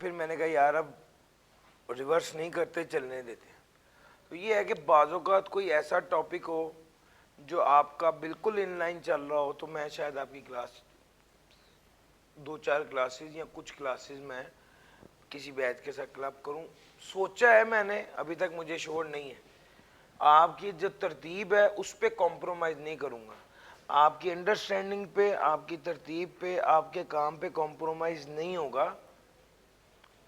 پھر میں نے کہا یار اب ریورس نہیں کرتے, چلنے دیتے ہیں. تو یہ ہے کہ بعض اوقات کوئی ایسا ٹاپک ہو جو آپ کا بالکل ان لائن چل رہا ہو, تو میں شاید آپ کی کلاس 2-4 کلاسز یا کچھ کلاسز میں کسی بیچ کے ساتھ کلب کروں. سوچا ہے میں نے, ابھی تک مجھے شور نہیں ہے. آپ کی جو ترتیب ہے اس پہ کمپرومائز نہیں کروں گا, آپ کی انڈرسٹینڈنگ پہ, آپ کی ترتیب پہ, آپ کے کام پہ کمپرومائز نہیں ہوگا.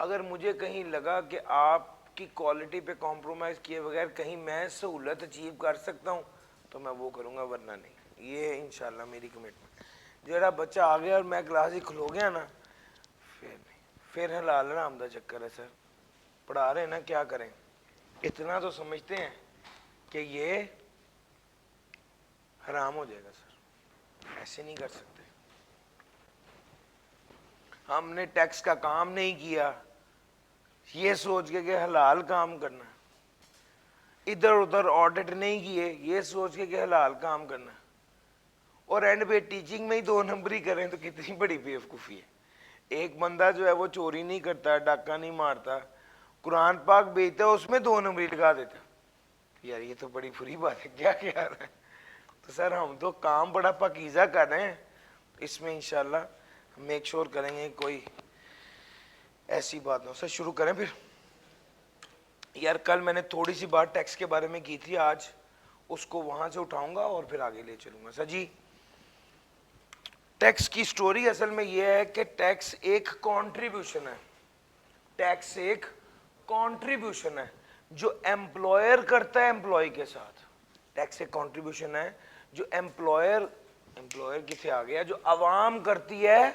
اگر مجھے کہیں لگا کہ آپ کی کوالٹی پہ کمپرومائز کیے بغیر کہیں میں سہولت اچیو کر سکتا ہوں تو میں وہ کروں گا, ورنہ نہیں. یہ انشاءاللہ میری کمٹمنٹ. جڑا بچہ آ گیا اور میں کلاس ہی کھلو گیا نا, پھر نہیں, پھر حلال حرام دا چکر ہے. سر پڑھا رہے ہیں نا, کیا کریں. اتنا تو سمجھتے ہیں کہ یہ حرام ہو جائے گا. سر ایسے نہیں کر سکتے. ہم نے ٹیکس کا کام نہیں کیا یہ سوچ کے کہ حلال کام کرنا, ادھر ادھر آڈٹ نہیں کیے یہ سوچ کے کہ حلال کام کرنا, اور اینڈ پہ ٹیچنگ میں ہی 2 نمبری کریں تو کتنی بڑی بیوقوفی ہے. ایک بندہ جو ہے وہ چوری نہیں کرتا, ڈاکہ نہیں مارتا, قرآن پاک بیچتا ہے, اس میں 2 نمبری لگا دیتا. یار یہ تو بڑی بری بات ہے, کیا کیا رہا ہے. تو سر ہم تو کام بڑا پاکیزہ کر رہے ہیں, اس میں انشاءاللہ میک شور کریں گے کوئی ایسی بات نہ. سر شروع کریں پھر. یار کل میں نے تھوڑی سی بات ٹیکس کے بارے میں کی تھی, آج اس کو وہاں سے اٹھاؤں گا اور پھر آگے لے چلوں گا. سر جی, ٹیکس کی سٹوری اصل میں یہ ہے کہ ٹیکس ایک کنٹریبیوشن ہے. ٹیکس ایک کنٹریبیوشن ہے جو ایمپلائر کرتا ہے امپلائی کے ساتھ. ٹیکس ایک کنٹریبیوشن ہے جو امپلائر کسے آ گیا, جو عوام کرتی ہے.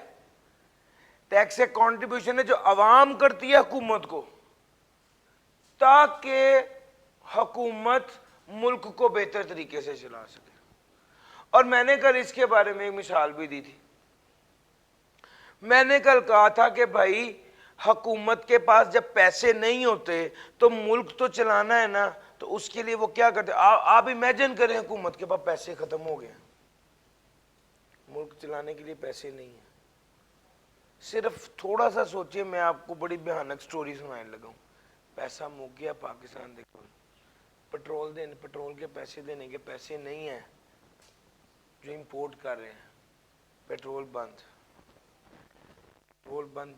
ٹیکس ایک کنٹریبیوشن ہے جو عوام کرتی ہے حکومت کو, تاکہ حکومت ملک کو بہتر طریقے سے چلا سکے. اور میں نے کل اس کے بارے میں ایک مثال بھی دی تھی. میں نے کل کہا تھا کہ بھائی حکومت کے پاس جب پیسے نہیں ہوتے تو ملک تو چلانا ہے نا, تو اس کے لیے وہ کیا کرتے. آپ امیجن کریں حکومت کے پاس پیسے ختم ہو گئے, ملک چلانے کے لیے پیسے نہیں ہیں. صرف تھوڑا سا سوچئے, میں آپ کو بڑی بھیانک سٹوری سنانے لگا ہوں. پیسہ مک گیا پاکستان دیکھو, پٹرول کے پیسے دینے کے پیسے نہیں ہیں, جو امپورٹ کر رہے ہیں. پیٹرول بند,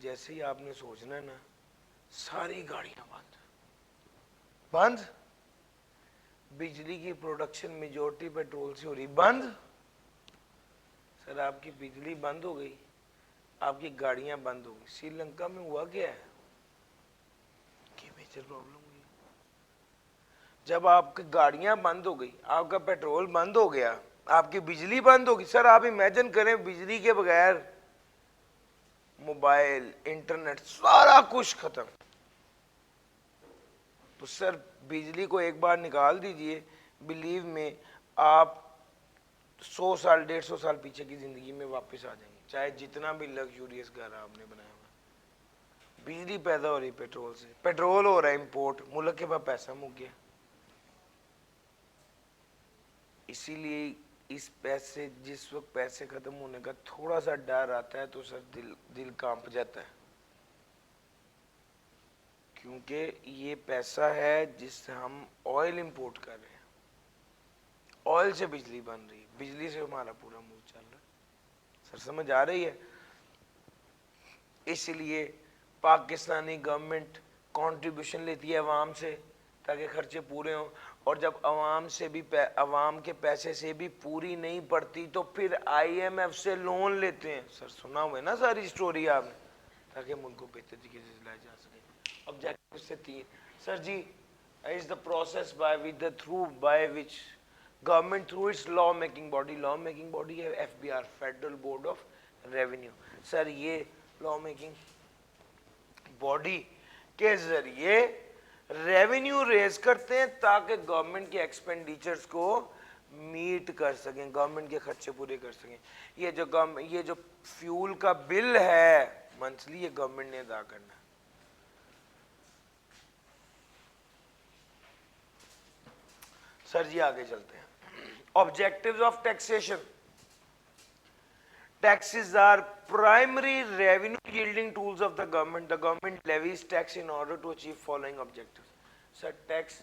جیسے ہی آپ نے سوچنا ہے نا, ساری گاڑیاں بند. بجلی کی پروڈکشن میجورٹی پیٹرول سے ہو رہی, بند. سر آپ کی بجلی بند ہو گئی, آپ کی گاڑیاں بند ہو گئی. سری لنکا میں ہوا کیا ہے کہ میجر پرابلم ہوئی. جب آپ کی گاڑیاں بند ہو گئی, آپ کا پیٹرول بند ہو گیا, آپ کی بجلی بند ہوگی. سر آپ امیجن کریں بجلی کے بغیر موبائل, انٹرنیٹ, سارا کچھ ختم. تو سر بجلی کو ایک بار نکال دیجئے, بلیو میں آپ 100 سال 150 سال پیچھے کی زندگی میں واپس آ جائیں گے, چاہے جتنا بھی لگژوریس گھر آپ نے بنایا ہوا. بجلی پیدا ہو رہی پیٹرول سے, پیٹرول ہو رہا ہے امپورٹ, ملک کے پاس پیسہ مک گیا. اسی لیے اس پیسے, جس وقت پیسے ختم ہونے کا تھوڑا سا ڈر آتا ہے تو سر دل کانپ جاتا ہے, کیونکہ یہ پیسہ ہے جس سے ہم آئل امپورٹ کر رہے ہیں. آئل سے بجلی بن رہی ہے, بجلی سے ہمارا پورا ملک چل رہا ہے. سر سمجھ آ رہی ہے. اس لیے پاکستانی گورنمنٹ کنٹریبیوشن لیتی ہے عوام سے تاکہ خرچے پورے ہوں, اور جب عوام سے بھی عوام کے پیسے سے بھی پوری نہیں پڑتی تو پھر IMF سے لون لیتے ہیں. سر سنا ہوا ہے نا ساری سٹوری آپ نے, تاکہ ملک کو بہتر طریقے سے چلایا جا سکے. آبجیکٹو سے 3. سر جی, is the process by which government through its law making body ہے FBR, Federal Board of Revenue. سر یہ لا میکنگ باڈی کے ذریعے ریونیو ریز کرتے ہیں تاکہ گورنمنٹ کے ایکسپینڈیچرز کو میٹ کر سکیں, گورنمنٹ کے خرچے پورے کر سکیں. یہ جو فیول کا بل ہے منتھلی, یہ گورنمنٹ نے ادا کرنا ہے. سر جی آگے چلتے ہیں. Objectives of taxation. Taxes are primary revenue yielding tools of the government. The government levies tax in order to achieve following objectives. Sir, tax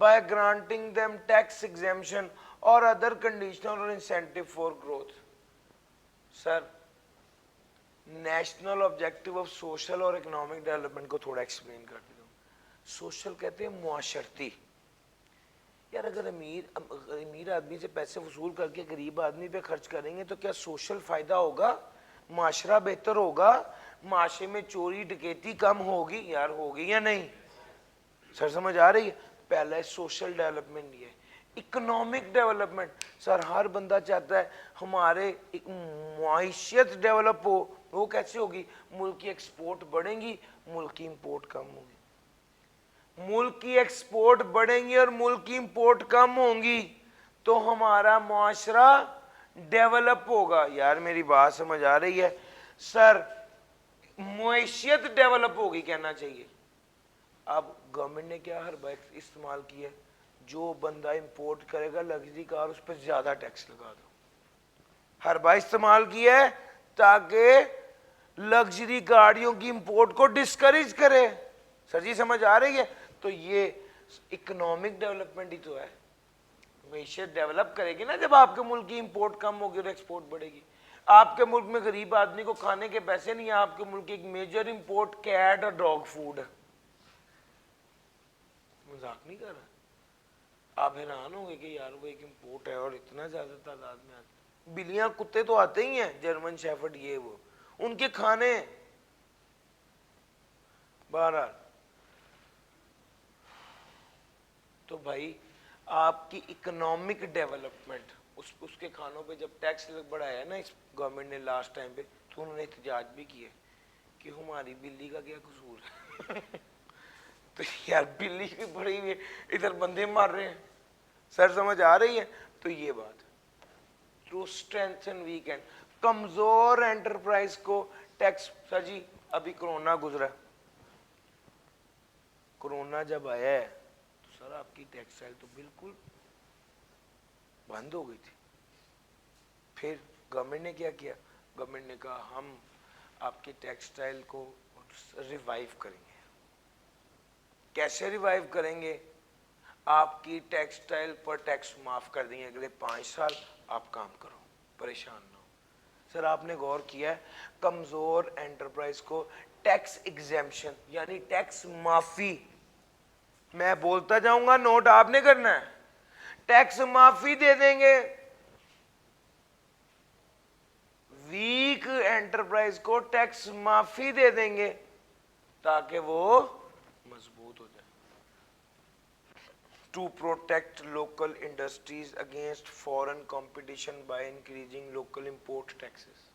by granting them tax exemption اور other conditional اور incentive for growth. Sir national objective of social اور economic development کو تھوڑا explain کر دیتا ہوں. Social کہتے ہیں معاشرتی. یار اگر امیر آدمی سے پیسے وصول کر کے غریب آدمی پہ خرچ کریں گے تو کیا سوشل فائدہ ہوگا؟ معاشرہ بہتر ہوگا؟ معاشرے میں چوری ڈکیتی کم ہوگی؟ یار ہوگی یا نہیں؟ سر سمجھ آ رہی ہے؟ پہلا ہے سوشل ڈیولپمنٹ. یہ اکنامک ڈیولپمنٹ. سر ہر بندہ چاہتا ہے ہمارے ایک معیشت ڈیولپ ہو. وہ کیسے ہوگی؟ ملک کی ایکسپورٹ بڑھیں گی، ملک کی امپورٹ کم ہوگی. ملک کی ایکسپورٹ بڑھیں گی اور ملک کی امپورٹ کم ہوں گی تو ہمارا معاشرہ ڈیولپ ہوگا. یار میری بات سمجھ آ رہی ہے؟ سر معیشت ڈیولپ ہوگی کہنا چاہیے. اب گورنمنٹ نے کیا ہر بات استعمال کی ہے؟ جو بندہ امپورٹ کرے گا لگژری کار اس پہ زیادہ ٹیکس لگا دو. ہر بات استعمال کی ہے تاکہ لگژری گاڑیوں کی امپورٹ کو ڈسکریج کرے. سر جی سمجھ آ رہی ہے؟ تو یہ اکنامک ڈیولپمنٹ ہی تو ہے. معیشت ڈیولپ کرے گی نا جب آپ کے ملک کی امپورٹ کم ہوگی اور ایکسپورٹ بڑھے گی. آپ کے ملک میں غریب آدمی کو کھانے کے پیسے نہیں ہیں، آپ کے ملک کی ایک میجر امپورٹ کیٹ اور ڈاگ فوڈ ہے. مذاق نہیں کر رہا. آپ حیران ہوں گے کہ یار وہ ایک امپورٹ ہے اور اتنا زیادہ تعداد میں آتے. بلیاں کتے تو آتے ہی ہیں، جرمن شیفرڈ یہ وہ، ان کے کھانے. بہرحال تو بھائی آپ کی اکنامک ڈیولپمنٹ اس کے کھانوں پہ جب ٹیکس بڑھایا نا اس گورنمنٹ نے لاسٹ ٹائم پہ، تو انہوں نے احتجاج بھی کیا کہ ہماری بلی کا کیا قصور ہے. تو یار بلی بھی بڑی ہوئی ادھر بندے مار رہے ہیں. سر سمجھ آ رہی ہے؟ تو یہ بات ٹو اسٹرینتھن ویکینڈ کمزور انٹرپرائز کو ٹیکس. سر جی ابھی کرونا گزرا، کرونا جب آیا ہے تو سر آپ کی ٹیکسٹائل تو بالکل بند ہو گئی تھی. پھر گورنمنٹ نے کیا کیا؟ گورنمنٹ نے کہا ہم آپ کی ٹیکسٹائل کو ریوائیو کریں گے. کیسے ریوائیو کریں گے؟ آپ کی ٹیکسٹائل پر ٹیکس معاف کر دیں گے، اگلے 5 سال آپ کام کرو، پریشان نہ ہو. سر آپ نے غور کیا ہے کمزور انٹرپرائز کو ٹیکس ایگزیمپشن یعنی ٹیکس معافی. میں بولتا جاؤں گا، نوٹ آپ نے کرنا ہے. ٹیکس معافی دے دیں گے. ویک انٹرپرائز کو ٹیکس معافی دے دیں گے تاکہ وہ مضبوط ہو جائے. To protect local industries against foreign competition by increasing local import taxes.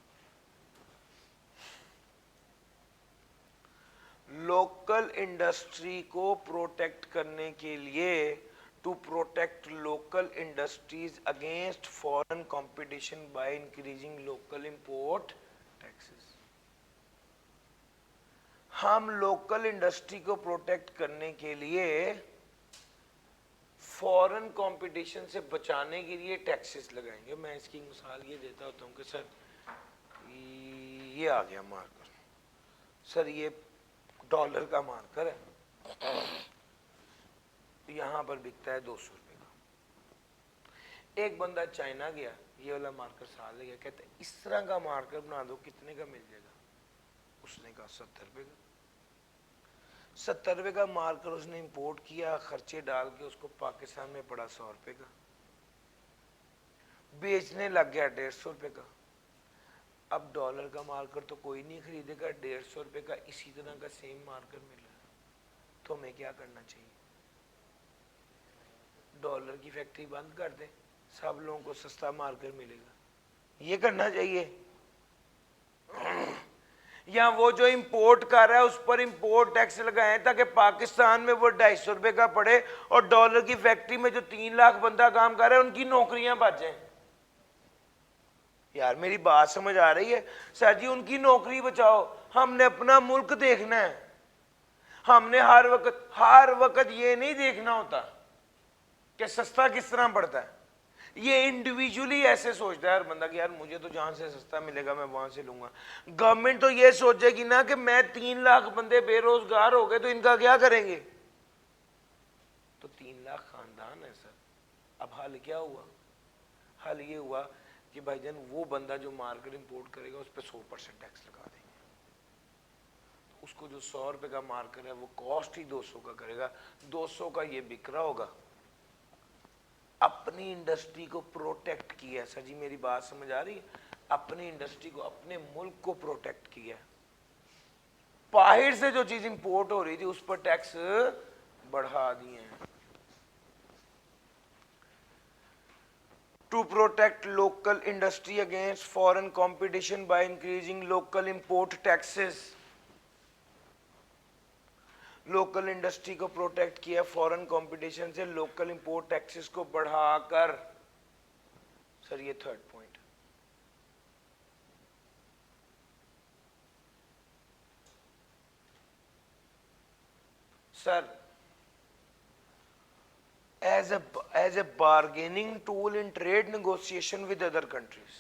Local industry کو پروٹیکٹ کرنے کے لیے to protect local industries against foreign competition by increasing local import taxes. ہم لوکل انڈسٹری کو پروٹیکٹ کرنے کے لیے فورن کمپٹیشن سے بچانے کے لیے ٹیکسز لگائیں گے. میں اس کی مثال یہ دیتا ہوتا ہوں کہ سر یہ آ گیا مارکر. سر یہ ڈالر کا مارکر ہے، یہاں پر بکتا ہے 200 روپے کا. ایک بندہ چائنا گیا، یہ والا مارکر ساتھ لے گیا، کہتے ہیں اس طرح کا مارکر بنا دو، کتنے کا مل جائے گا؟ اس نے کہا 70 روپے کا. 70 روپے کا مارکر اس نے امپورٹ کیا، خرچے ڈال کے اس کو پاکستان میں پڑا 100 روپے کا. بیچنے لگ گیا 150 روپے کا. اب ڈالر کا مارکر تو کوئی نہیں خریدے گا، 150 روپے کا اسی طرح کا سیم مارکر مل رہا ہے. تو ہمیں کیا کرنا چاہیے؟ ڈالر کی فیکٹری بند کر دیں، سب لوگوں کو سستا مارکر ملے گا. یہ کرنا چاہیے. یا وہ جو امپورٹ کر رہا ہے اس پر امپورٹ ٹیکس لگائیں تاکہ پاکستان میں وہ 250 روپے کا پڑے اور ڈالر کی فیکٹری میں جو 3 لاکھ بندہ کام کر رہا ہے ان کی نوکریاں بچ جائیں. یار میری بات سمجھ آ رہی ہے؟ سر جی ان کی نوکری بچاؤ. ہم نے اپنا ملک دیکھنا ہے. ہم نے ہر وقت یہ نہیں دیکھنا ہوتا کہ سستا کس طرح پڑتا ہے. یہ انڈیویجولی ایسے سوچتا ہے ہر بندہ کہ یار مجھے تو جہاں سے سستا ملے گا میں وہاں سے لوں گا. گورنمنٹ تو یہ سوچے گی نا کہ میں 3 لاکھ بندے بے روزگار ہو گئے تو ان کا کیا کریں گے؟ تو 3 لاکھ خاندان ہے سر. اب حل کیا ہوا؟ حل یہ ہوا کہ بھائی جان وہ بندہ جو مارکر امپورٹ کرے گا اس پہ 100% ٹیکس لگا دیں گے. اس کو جو 100 روپے کا مارکر ہے وہ کاسٹ ہی 200 کا کرے گا, 200 کا یہ بک رہا ہوگا. اپنی انڈسٹری کو پروٹیکٹ کیا. سر جی میری بات سمجھ آ رہی ہے؟ اپنی انڈسٹری کو, اپنے ملک کو پروٹیکٹ کیا. باہر سے جو چیز امپورٹ ہو رہی تھی اس پر ٹیکس بڑھا دیے ہیں. To protect local industry against foreign competition by increasing local import taxes. Local industry کو پروٹیکٹ کیا فورن کمپٹیشن سے, لوکل امپورٹ ٹیکسز کو بڑھا کر. سر یہ third point. Sir as a bargaining tool in trade negotiation with other countries.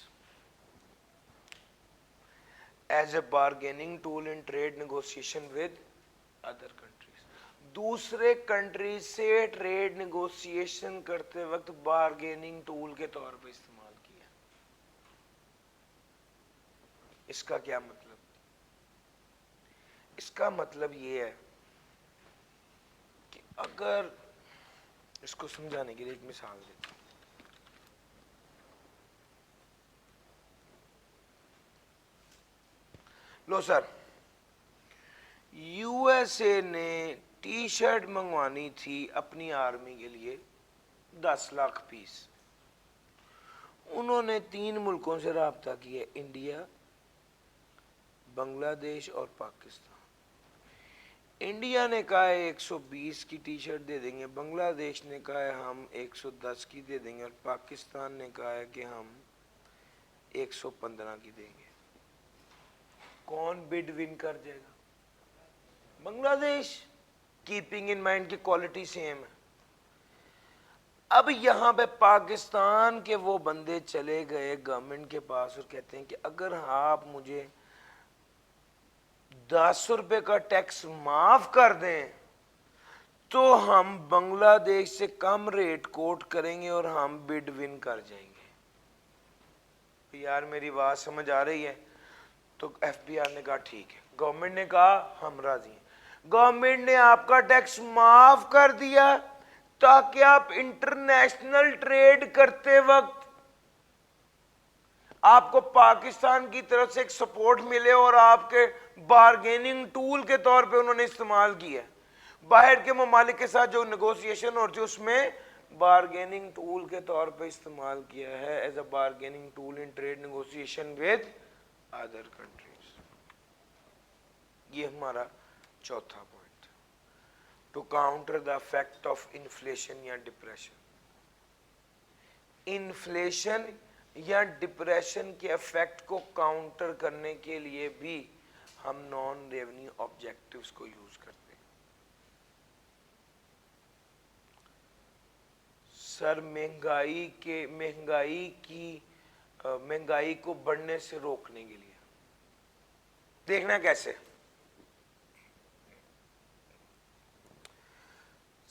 As a bargaining tool in trade negotiation with other countries. دوسرے country سے trade negotiation کرتے وقت bargaining tool کے طور پہ استعمال کیا. اس کا کیا مطلب؟ اس کا مطلب یہ ہے کہ اگر اس کو سمجھانے کے لیے ایک مثال دیتا ہوں. لو سر, یو ایس اے نے ٹی شرٹ منگوانی تھی اپنی آرمی کے لیے 10 لاکھ پیس. انہوں نے 3 ملکوں سے رابطہ کیا, انڈیا, بنگلہ دیش اور پاکستان. انڈیا نے کہا ہے 120 کی ٹی شرٹ دے دیں گے, بنگلہ دیش نے کہا ہے ہم 110 کی دے دیں گے, اور پاکستان نے کہا ہے کہ ہم 115 کی دیں گے. کون بڈ ون کر جائے گا؟ بنگلہ دیش, کیپنگ ان مائنڈ کی کوالٹی سیم ہے. اب یہاں پہ پاکستان کے وہ بندے چلے گئے گورنمنٹ کے پاس اور کہتے ہیں کہ اگر آپ مجھے 10 روپے کا ٹیکس معاف کر دیں تو ہم بنگلہ دیش سے کم ریٹ کوٹ کریں گے اور ہم بڈ ون کر جائیں گے. یار میری بات سمجھ آ رہی ہے؟ تو ایف بی آر نے کہا ٹھیک ہے. گورنمنٹ نے کہا ہم راضی ہیں. گورنمنٹ نے آپ کا ٹیکس معاف کر دیا تاکہ آپ انٹرنیشنل ٹریڈ کرتے وقت آپ کو پاکستان کی طرف سے ایک سپورٹ ملے, اور آپ کے بارگیننگ ٹول کے طور پہ انہوں نے استعمال کیا. باہر کے ممالک کے ساتھ جو نیگوسیشن ہوتی ہے اس میں بارگیننگ ٹول کے طور پہ استعمال کیا ہے, as a bargaining tool in trade negotiation with other countries. یہ ہمارا چوتھا پوائنٹ. To counter the effect of inflation یا ڈپریشن. انفلیشن یا ڈپریشن کے افیکٹ کو کاؤنٹر کرنے کے لیے بھی ہم نان ریونیو آبجیکٹیوز کو یوز کرتے ہیں. سر مہنگائی کو بڑھنے سے روکنے کے لیے دیکھنا کیسے.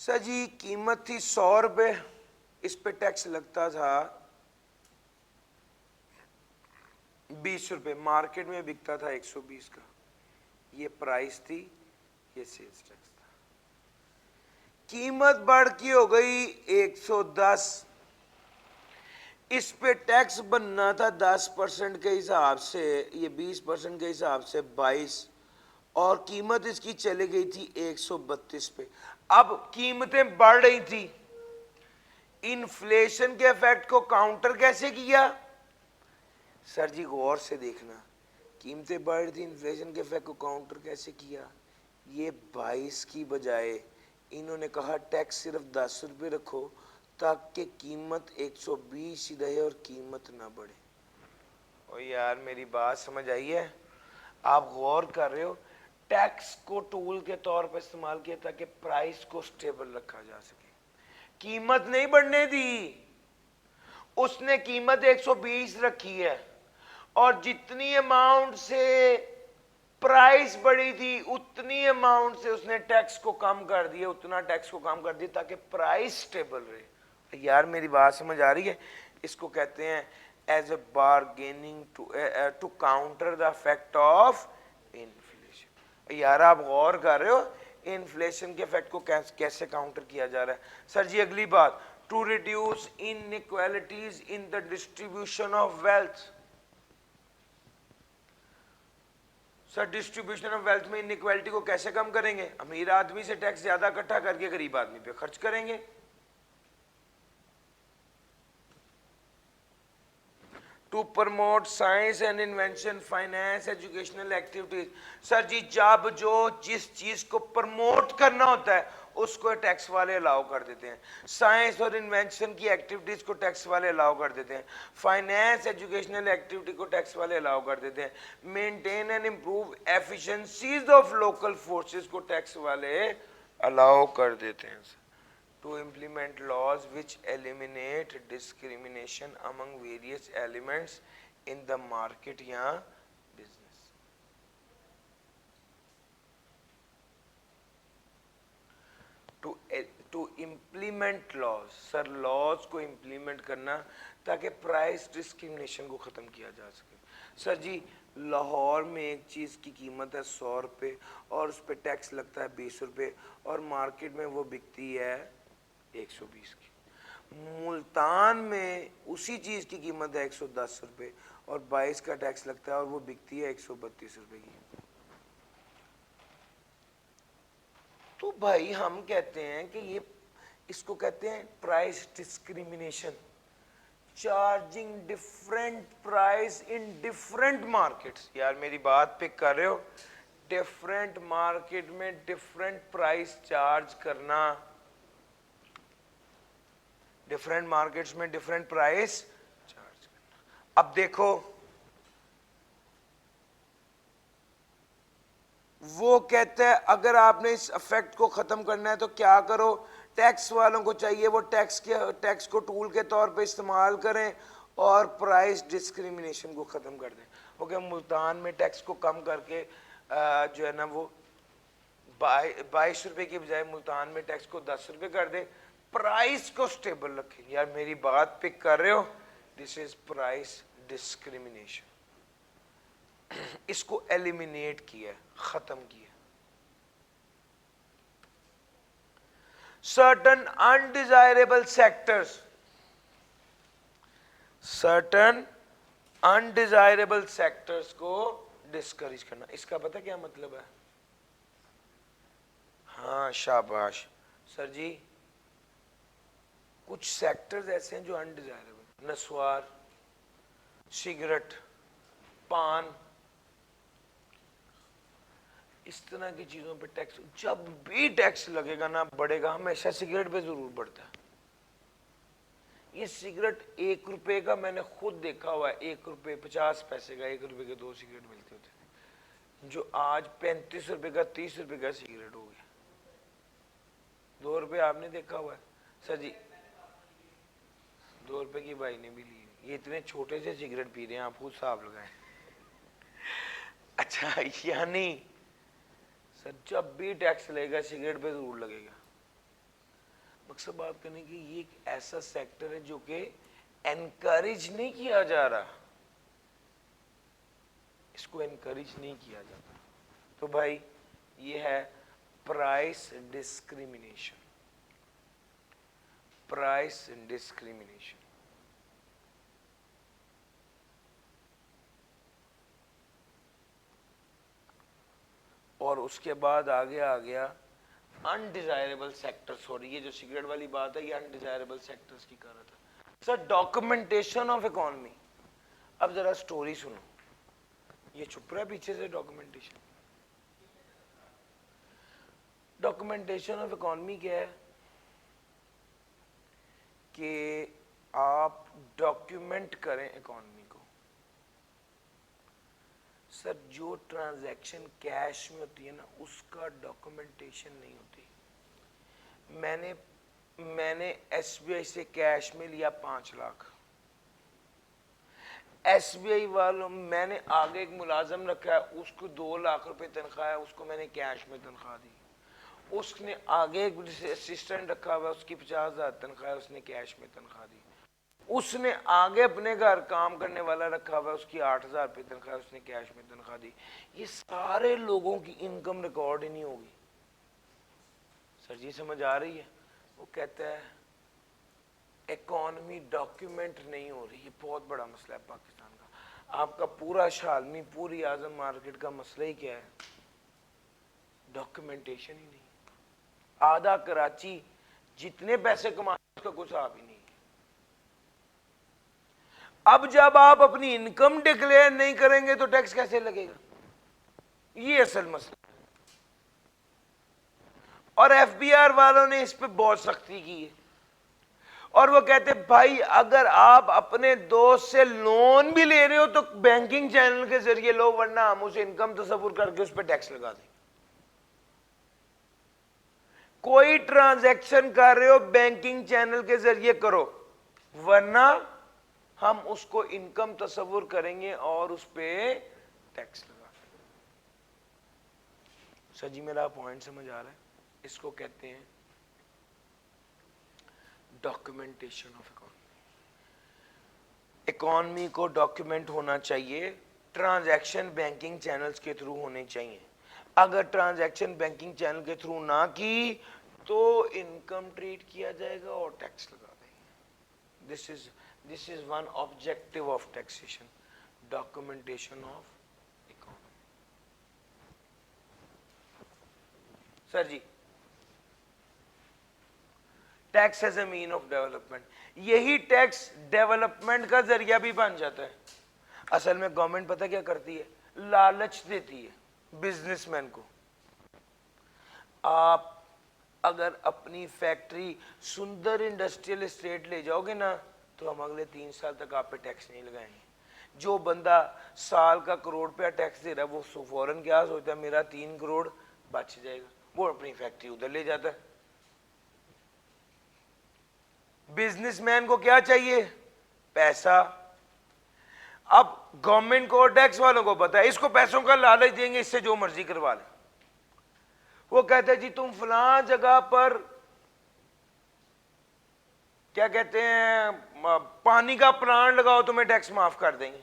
سر جی قیمت تھی 100 روپے, اس پہ ٹیکس لگتا تھا 20 روپے, مارکیٹ میں بکتا تھا 120 کا. یہ پرائس تھی, یہ سیلز ٹیکس تھا. قیمت بڑھ کی ہو گئی 110, اس پہ ٹیکس بننا تھا 10% کے حساب سے, یہ 20% کے حساب سے 22, اور قیمت اس کی چلے گئی تھی 132 پہ. اب قیمتیں بڑھ رہی تھی, انفلیشن کے افیکٹ کو کاؤنٹر کیسے کیا؟ سر جی غور سے دیکھنا, قیمتیں بڑھ رہی تھی, انفلیشن کے افیکٹ کو کاؤنٹر کیسے کیا؟ یہ 22 کی بجائے انہوں نے کہا ٹیکس صرف 10 روپے رکھو تاکہ قیمت 120 ہی رہے اور قیمت نہ بڑھے. او یار میری بات سمجھ آئی ہے؟ آپ غور کر رہے ہو؟ ٹیکس کو ٹول کے طور پر استعمال کیا تاکہ پرائس کو سٹیبل رکھا جا سکے, قیمت نہیں بڑھنے دی. اس نے قیمت 120 رکھی ہے, اور جتنی اماؤنٹ سے پرائس بڑھی تھی اتنی اماؤنٹ سے اس نے ٹیکس کو کم کر دیا, اتنا ٹیکس کو کم کر دیا تاکہ پرائس سٹیبل رہے. یار میری بات سمجھ آ رہی ہے؟ اس کو کہتے ہیں as a bargaining to counter the effect of inflation. یار آپ غور کر رہے ہو انفلیشن کے افیکٹ کو کیسے کاؤنٹر کیا جا رہا ہے. سر جی اگلی بات, to reduce inequalities in the distribution of wealth. Sir distribution of wealth میں انیکوالٹی کو کیسے کم کریں گے؟ امیر آدمی سے ٹیکس زیادہ اکٹھا کر کے غریب آدمی پہ خرچ کریں گے. To promote science and invention, finance, educational activities. Sir ji جب جو جس چیز کو پروموٹ کرنا ہوتا ہے اس کو ٹیکس والے الاؤ کر دیتے ہیں. سائنس اور انوینشن کی ایکٹیویٹیز کو ٹیکس والے الاؤ کر دیتے ہیں. فائنینس ایجوکیشنل ایکٹیویٹی کو ٹیکس والے الاؤ کر دیتے ہیں. Maintain and improve efficiencies of local forces کو ٹیکس والے الاؤ کر دیتے ہیں. To implement laws which eliminate discrimination among various elements in the market یا business. To implement laws, sir laws کو implement کرنا تاکہ price discrimination کو ختم کیا جا سکے. سر جی لاہور میں ایک چیز کی قیمت ہے 100 روپے اور اس پہ ٹیکس لگتا ہے 20 روپے اور مارکیٹ میں وہ بکتی ہے 120 کی. ملتان میں اسی چیز کی قیمت ہے 110 روپے اور 22 کا ٹیکس لگتا ہے اور وہ بکتی ہے 132 روپے کی. تو بھائی ہم کہتے ہیں کہ یہ اس کو کہتے ہیں price discrimination, charging different price in different markets. یار میری بات پک کر رہے ہو؟ ڈفرینٹ مارکیٹ میں ڈفرینٹ پرائس چارج کرنا, ڈفرینٹ مارکیٹس میں ڈفرینٹ پرائس چارج کرنا. اب دیکھو وہ کہتا ہے اگر آپ نے اس افیکٹ کو ختم کرنا ہے تو کیا کرو, ٹیکس والوں کو چاہیے وہ ٹیکس کو ٹول کے طور پہ استعمال کریں اور پرائس ڈسکریمنیشن کو ختم کر دیں. اوکے ملتان میں ٹیکس کو کم کر کے جو ہے نا وہ 22 روپے کی بجائے ملتان میں ٹیکس کو 10 روپے کر دے, پرائس کو سٹیبل رکھیں. یار میری بات پک کر رہے ہو؟ دس از پرائس ڈسکریمنیشن. اس کو ایلیمینیٹ کیا, ختم کیا. certain undesirable sectors, certain undesirable sectors کو ڈسکریج کرنا. اس کا پتہ کیا مطلب ہے؟ ہاں شاباش سر جی, کچھ سیکٹرز ایسے ہیں جو انڈیزائربل, نسوار, سگریٹ, پان, اس طرح کی چیزوں پہ ٹیکس. جب بھی ٹیکس لگے گا نا بڑھے گا, ہمیشہ سگریٹ پہ ضرور بڑھتا ہے. یہ سگریٹ 1 روپے کا میں نے خود دیکھا ہوا ہے, 1 روپے 50 پیسے کا 1 روپے کے 2 سگریٹ ملتے ہوتے تھے, جو آج 35 روپے کا 30 روپے کا سگریٹ ہو گیا. 2 روپے آپ نے دیکھا ہوا ہے سر جی, 2 روپے کی بھائی نے بھی لی. یہ اتنے چھوٹے سے سگریٹ پی رہے ہیں, آپ خود حساب لگائیں. اچھا یعنی سر جب بھی ٹیکس لگے گا سگریٹ پہ ضرور لگے گا. مقصد بات کرنے کی یہ ایک ایسا سیکٹر ہے جو کہ انکریج نہیں کیا جا رہا, اس کو انکریج نہیں کیا جاتا. تو بھائی یہ ہے پرائس ڈسکریمنیشن, پرائس ڈسکریمنیشن. اور اس کے بعد آگے آ گیا انڈیزائربل سیکٹر. سوری یہ جو سگریٹ والی بات ہے یہ انڈیزائربل سیکٹرز کی کہہ رہا تھا. سر ڈاکومنٹیشن آف اکانومی. اب ذرا سٹوری سنو, یہ چھپ رہا ہے پیچھے سے ڈاکومنٹیشن. ڈاکومنٹیشن آف اکانومی کیا ہے کہ آپ ڈاکیومنٹ کریں اکانومی کو. سر جو ٹرانزیکشن کیش میں ہوتی ہے نا اس کا ڈاکومنٹیشن نہیں ہوتی. میں نے ایس بی آئی سے کیش میں لیا 5 لاکھ, ایس بی آئی والوں میں نے آگے ایک ملازم رکھا ہے اس کو 2 لاکھ روپے تنخواہ ہے, اس کو میں نے کیش میں تنخواہ دی. اس نے آگے ایک اسسٹنٹ رکھا ہوا ہے اس کی 50,000 تنخواہ ہے, اس نے کیش میں تنخواہ دی. اس نے آگے اپنے گھر کام کرنے والا رکھا ہوا ہے، اس کی 8,000 روپے تنخواہ، اس نے کیش میں تنخواہ دی. یہ سارے لوگوں کی انکم ریکارڈ ہی نہیں ہوگی. سر جی سمجھ آ رہی ہے؟ وہ کہتا ہے اکانومی ڈاکیومنٹ نہیں ہو رہی. یہ بہت بڑا مسئلہ ہے پاکستان کا. آپ کا پورا شالمی، پوری اعظم مارکیٹ کا مسئلہ ہی کیا ہے؟ ڈاکیومنٹیشن ہی نہیں. آدھا کراچی جتنے پیسے کماتے اس کا کچھ حساب ہی نہیں. اب جب آپ اپنی انکم ڈکلیئر نہیں کریں گے تو ٹیکس کیسے لگے گا؟ یہ اصل مسئلہ. اور ایف بی آر والوں نے اس پہ بہت سختی کی ہے، اور وہ کہتے بھائی اگر آپ اپنے دوست سے لون بھی لے رہے ہو تو بینکنگ چینل کے ذریعے لو، ورنہ ہم اسے انکم تصور کر کے اس پہ ٹیکس لگا دیں. کوئی ٹرانزیکشن کر رہے ہو بینکنگ چینل کے ذریعے کرو، ورنہ ہم اس کو انکم تصور کریں گے اور اس پہ ٹیکس لگا دیں. سر جی میرا پوائنٹ سمجھ آ رہا ہے؟ اس کو کہتے ہیں ڈاکیومنٹیشن آف اکانومی. اکانومی کو ڈاکیومنٹ ہونا چاہیے، ٹرانزیکشن بینکنگ چینلز کے تھرو ہونے چاہیے. اگر ٹرانزیکشن بینکنگ چینل کے تھرو نہ کی تو انکم ٹریٹ کیا جائے گا اور ٹیکس لگا دیں گے. This is one objective of taxation, documentation of economy. Sir ji tax as a mean of development, یہی ٹیکس ڈیولپمنٹ کا ذریعہ بھی بن جاتا ہے. اصل میں گورنمنٹ پتہ کیا کرتی ہے؟ لالچ دیتی ہے بزنس مین کو. آپ اگر اپنی فیکٹری سندر انڈسٹریل اسٹیٹ لے جاؤ گے نا تو ہم اگلے 3 سال تک آپ پہ ٹیکس نہیں لگائیں گے. جو بندہ سال کا کروڑ روپیہ ٹیکس دے رہا ہے وہ فوراً کیا سوچتا ہے میرا 3 کروڑ بچ جائے گا، وہ اپنی فیکٹری ادھر لے جاتا ہے. بزنس مین کو کیا چاہیے؟ پیسہ. اب گورنمنٹ کو، ٹیکس والوں کو پتا ہے اس کو پیسوں کا لالچ دیں گے، اس سے جو مرضی کروا لیں. وہ کہتے ہیں جی تم فلاں جگہ پر کیا کہتے ہیں پانی کا پلانٹ لگاؤ تمہیں ٹیکس معاف کر دیں گے.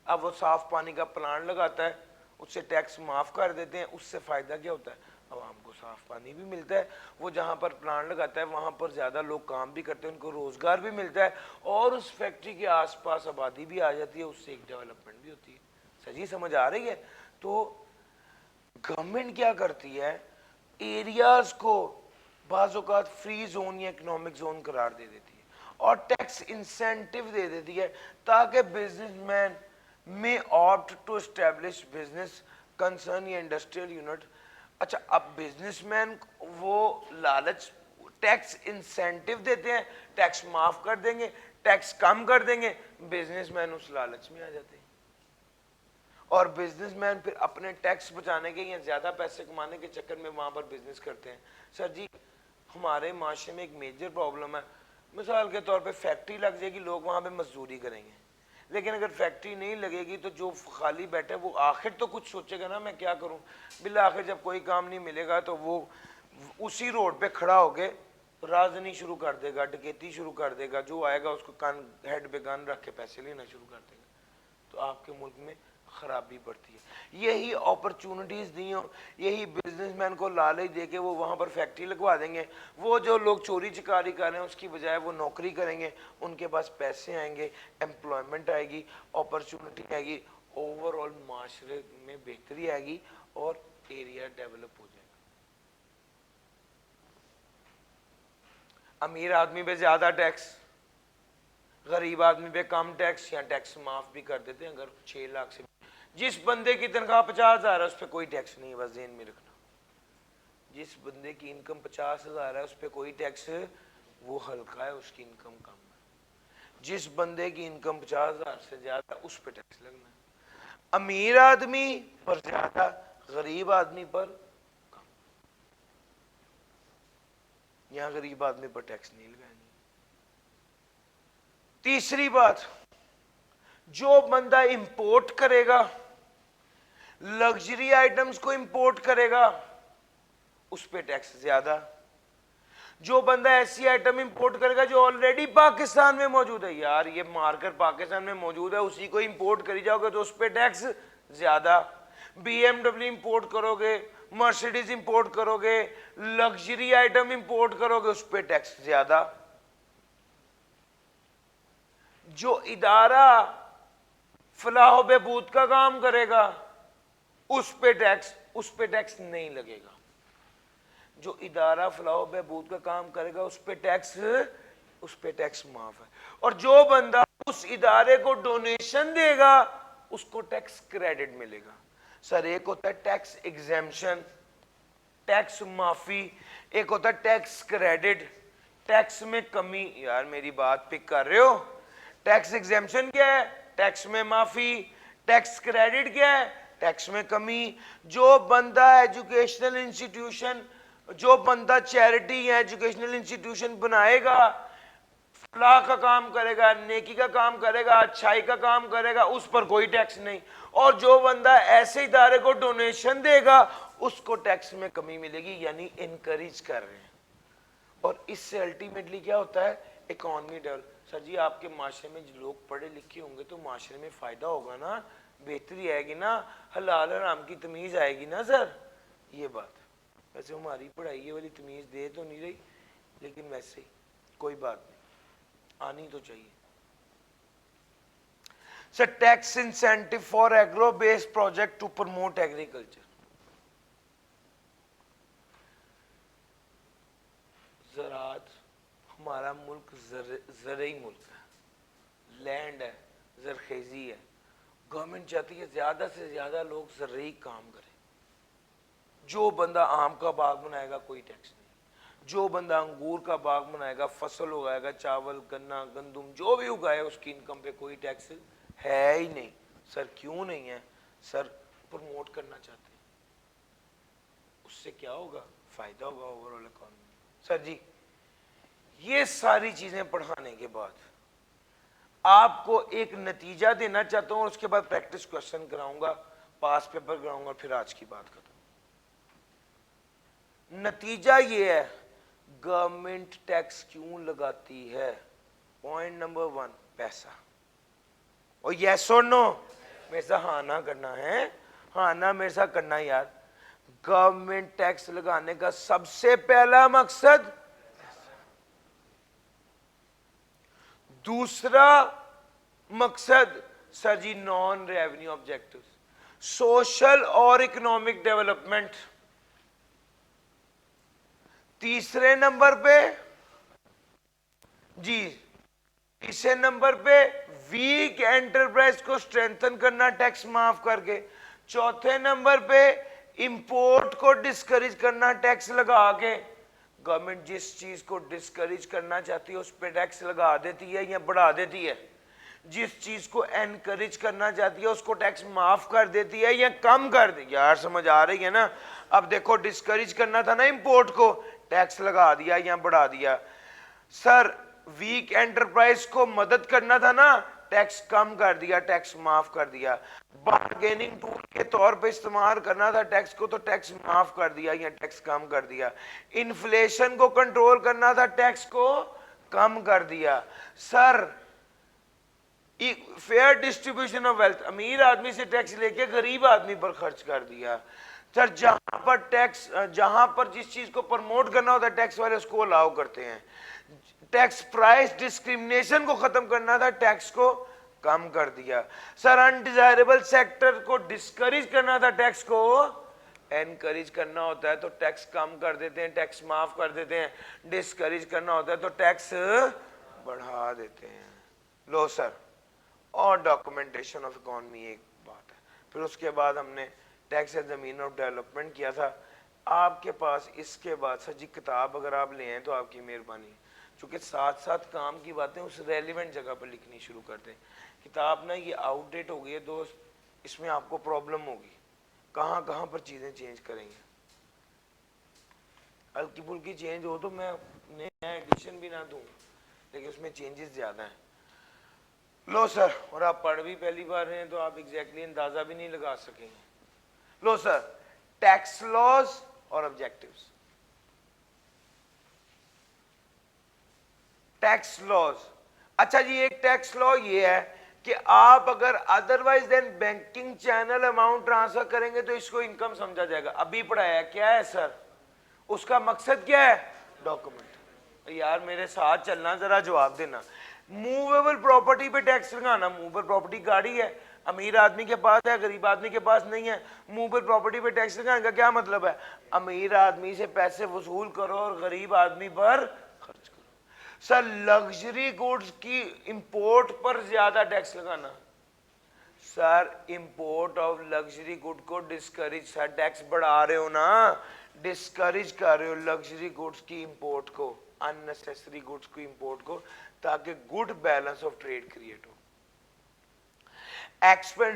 اب وہ صاف پانی کا پلانٹ لگاتا ہے، اس سے ٹیکس معاف کر دیتے ہیں. اس سے فائدہ کیا ہوتا ہے؟ عوام کو صاف پانی بھی ملتا ہے، وہ جہاں پر پلانٹ لگاتا ہے وہاں پر زیادہ لوگ کام بھی کرتے ہیں، ان کو روزگار بھی ملتا ہے، اور اس فیکٹری کے آس پاس آبادی بھی آ جاتی ہے، اس سے ایک ڈیولپمنٹ بھی ہوتی ہے. صحیح سمجھ آ رہی ہے؟ تو گورنمنٹ کیا کرتی ہے؟ ایریاز کو بعض اوقات فری زون یا اکنامک زون قرار دے دیتی ہے اور ٹیکس انسینٹیو دے دیتی ہے تاکہ بزنس مین میں opt to establish business concern یا انڈسٹریل یونٹ. اچھا اب بزنس مین وہ لالچ، ٹیکس انسینٹیو دیتے ہیں، ٹیکس معاف کر دیں گے، ٹیکس کم کر دیں گے، بزنس مین اس لالچ میں آ جاتے ہیں. اور بزنس مین پھر اپنے ٹیکس بچانے کے یا زیادہ پیسے کمانے کے چکر میں وہاں پر بزنس کرتے ہیں. سر جی ہمارے معاشرے میں ایک میجر پرابلم ہے. مثال کے طور پہ فیکٹری لگ جائے گی، لوگ وہاں پہ مزدوری کریں گے، لیکن اگر فیکٹری نہیں لگے گی تو جو خالی بیٹھے وہ آخر تو کچھ سوچے گا نا میں کیا کروں. بالآخر جب کوئی کام نہیں ملے گا تو وہ اسی روڈ پہ کھڑا ہو کے رازنی شروع کر دے گا، ڈکیتی شروع کر دے گا، جو آئے گا اس کو کان ہیڈ پہ گن رکھ کے پیسے لینا شروع کر دے گا. تو آپ کے ملک میں خرابی بڑھتی ہے. یہی اپرچونٹیز دی ہوں، یہی بزنس مین کو لالچ دے کے وہ وہاں پر فیکٹری لگوا دیں گے. وہ جو لوگ چوری چکاری کر رہے ہیں اس کی بجائے وہ نوکری کریں گے، ان کے پاس پیسے آئیں گے، امپلائمنٹ آئے گی، اپرچونٹی آئے گی، اوور آل معاشرے میں بہتری آئے گی اور ایریا ڈیولپ ہو جائے گا. امیر آدمی پہ زیادہ ٹیکس، غریب آدمی پہ کم ٹیکس یا ٹیکس معاف بھی کر دیتے ہیں. اگر 6 لاکھ سے جس بندے کی تنخواہ 50,000 ہے اس پہ کوئی ٹیکس نہیں ہے، بس ذہن میں رکھنا. جس بندے کی انکم 50,000 ہے اس پہ کوئی ٹیکس، وہ ہلکا ہے، اس کی انکم کم ہے. جس بندے کی انکم 50,000 سے زیادہ اس پہ ٹیکس لگنا ہے. امیر آدمی پر زیادہ، غریب آدمی پر کم. یہاں غریب آدمی پر ٹیکس نہیں لگانی. تیسری بات، جو بندہ امپورٹ کرے گا، لگژری آئٹمز کو امپورٹ کرے گا، اس پہ ٹیکس زیادہ. جو بندہ ایسی آئٹم امپورٹ کرے گا جو آلریڈی پاکستان میں موجود ہے، یار یہ مارکر پاکستان میں موجود ہے، اسی کو امپورٹ کری جاؤ گے تو اس پہ ٹیکس زیادہ. بی ایم ڈبلیو امپورٹ کرو گے، مرسیڈیز امپورٹ کرو گے، لگژری آئٹم امپورٹ کرو گے، اس پہ ٹیکس زیادہ. جو ادارہ فلاح و بہبود کا کام کرے گا اس پہ ٹیکس نہیں لگے گا. جو ادارہ فلاح و بہبود کا کام کرے گا اس پہ ٹیکس معاف ہے. اور جو بندہ اس ادارے کو ڈونیشن دے گا اس کو ٹیکس کریڈٹ ملے گا. سر ایک ہوتا ہے ٹیکس ایگزیمشن، ٹیکس معافی، ایک ہوتا ہے ٹیکس کریڈٹ، ٹیکس میں کمی. یار میری بات پک کر رہے ہو؟ ٹیکس ایگزیمشن کیا ہے؟ ٹیکس میں معافی. ٹیکس کریڈٹ کیا ہے؟ ٹیکس میں کمی. جو بندہ ایجوکیشنل انسٹیٹیوشن، جو بندہ چیریٹی یا ایجوکیشنل انسٹیٹیوشن بنائے گا، فلاح کا کام کرے گا، نیکی کا کام کرے گا، اچھائی کا کام کرے گا، اس پر کوئی ٹیکس نہیں. اور جو بندہ ایسے ادارے کو ڈونیشن دے گا اس کو ٹیکس میں کمی ملے گی، یعنی انکریج کر رہے ہیں. اور اس سے الٹیمیٹلی کیا ہوتا ہے؟ Economy develop. سر جی آپ کے معاشرے میں جو لوگ پڑھے لکھے ہوں گے تو معاشرے میں فائدہ ہوگا نا، بہتری آئے گی نا، حلال حرام کی تمیز آئے گی نا. سر یہ بات ویسے ہماری پڑھائی یہ والی تمیز دے تو نہیں رہی، لیکن ویسے کوئی بات نہیں، آنی تو چاہیے. Sir tax incentive for agro based project to promote agriculture. زراعت، ہمارا ملک زرعی ملک ہے، لینڈ ہے، زرخیزی ہے. گورنمنٹ چاہتی ہے زیادہ سے زیادہ لوگ زرعی کام کریں. جو بندہ آم کا باغ بنائے گا کوئی ٹیکس نہیں، جو بندہ انگور کا باغ بنائے گا، فصل اگائے گا، چاول، گنا، گندم جو بھی اگائے اس کی انکم پہ کوئی ٹیکس ہے ہی نہیں. سر کیوں نہیں ہے؟ سر پروموٹ کرنا چاہتے ہیں. اس سے کیا ہوگا؟ فائدہ ہوگا اوور آل اکانومی. سر جی یہ ساری چیزیں پڑھانے کے بعد آپ کو ایک نتیجہ دینا چاہتا ہوں اور اس کے بعد پریکٹس کوشچن کراؤں گا، پاس پیپر کراؤں گا، پھر آج کی بات ختم. نتیجہ یہ ہے گورنمنٹ ٹیکس کیوں لگاتی ہے. پوائنٹ نمبر 1 پیسہ. اور یس اور نو؟ میرے ساتھ ہاں نہ کرنا ہے، ہاں نہ میرے ساتھ کرنا ہے یار. گورنمنٹ ٹیکس لگانے کا سب سے پہلا مقصد، دوسرا مقصد سر جی نان ریونیو آبجیکٹو، سوشل اور اکنامک ڈیولپمنٹ. تیسرے نمبر پہ جی، تیسرے نمبر پہ ویک انٹرپرائز کو سٹرینتھن کرنا ٹیکس معاف کر کے. چوتھے نمبر پہ امپورٹ کو ڈسکریج کرنا ٹیکس لگا کے. گورنمنٹ جس چیز کو ڈسکریج کرنا چاہتی ہے اس پہ ٹیکس لگا دیتی ہے یا بڑھا دیتی ہے، جس چیز کو انکریج کرنا چاہتی ہے اس کو ٹیکس معاف کر دیتی ہے یا کم کر دی. یار سمجھ آ رہی ہے نا؟ اب دیکھو ڈسکریج کرنا تھا نا امپورٹ کو، ٹیکس لگا دیا یا بڑھا دیا. سر ویک انٹرپرائز کو مدد کرنا تھا نا، ٹیکس کم کر دیا، ٹیکس معاف کر دیا. بارگیننگ ٹول کے طور پہ استعمال کرنا تھا ٹیکس کو تو ٹیکس معاف کر دیا یا ٹیکس کم کر دیا. انفلیشن کو کنٹرول کرنا تھا ٹیکس کو کم کر دیا. سر فیئر ڈسٹریبیوشن آف ویلتھ، امیر آدمی سے ٹیکس لے کے غریب آدمی پر خرچ کر دیا. سر جہاں پر جس چیز کو پروموٹ کرنا ہوتا ہے ٹیکس والے اس کو الاؤ کرتے ہیں. ٹیکس پرائس ڈسکریمنیشن کو ختم کرنا تھا ٹیکس کو کم کر دیا. سر انڈیزائربل سیکٹر کو ڈسکریج کرنا تھا ٹیکس کو انکریج کرنا ہوتا ہے تو ٹیکس کم کر دیتے ہیں، ٹیکس معاف کر دیتے ہیں. ڈسکریج کرنا ہوتا ہے تو ٹیکس بڑھا دیتے ہیں. لو سر، اور ڈاکومنٹیشن آف اکانومی ایک بات ہے. پھر اس کے بعد ہم نے tax as a mean of development کیا تھا. آپ کے پاس اس کے بعد سر جی کتاب اگر آپ لے ہیں تو آپ کی مہربانی، چونکہ ساتھ ساتھ کام کی باتیں اس ریلیونٹ جگہ پر لکھنی شروع کر دیں. کتاب نا یہ آؤٹ ڈیٹ ہو گئی ہے دوست، اس میں آپ کو پرابلم ہوگی، کہاں کہاں پر چیزیں چینج کریں گے. ہلکی پھلکی چینج ہو تو میں نیا ایڈیشن بھی نہ دوں، لیکن اس میں چینجز زیادہ ہیں. لو سر، اور آپ پڑھ بھی پہلی بار رہے ہیں تو آپ ایگزیکٹلی اندازہ بھی نہیں لگا سکیں گے. لو سر ٹیکس لاز اور آبجیکٹیوز. Tax laws. اچھا جی ایک ٹیکس لا یہ ہے کہ آپ اگر ادروائز دین بینکنگ چینل اماؤنٹ ٹرانسفر کریں گے تو اس کو انکم سمجھا جائے گا. ابھی پڑھایا کیا ہے سر, اس کا مقصد کیا ہے, ڈاکومنٹ. یار میرے ساتھ چلنا, ذرا جواب دینا. موویبل پراپرٹی پہ ٹیکس لگانا, موویبل پراپرٹی گاڑی ہے, امیر آدمی کے پاس ہے, غریب آدمی کے پاس نہیں ہے, موویبل پراپرٹی پہ ٹیکس لگانے کا کیا مطلب ہے؟ امیر آدمی سے پیسے وصول کرو اور غریب آدمی پر خرچ کرو. سر لگژری گوڈز کی امپورٹ پر زیادہ ٹیکس لگانا. Sir import of luxury good کو ڈسکریج, سر ٹیکس بڑھا رہے ہو نا, ڈسکریج کر رہے ہو لگژری گڈز کی امپورٹ کو, اننیسیسری گڈز کی امپورٹ کو, تاکہ good balance of trade create ہو.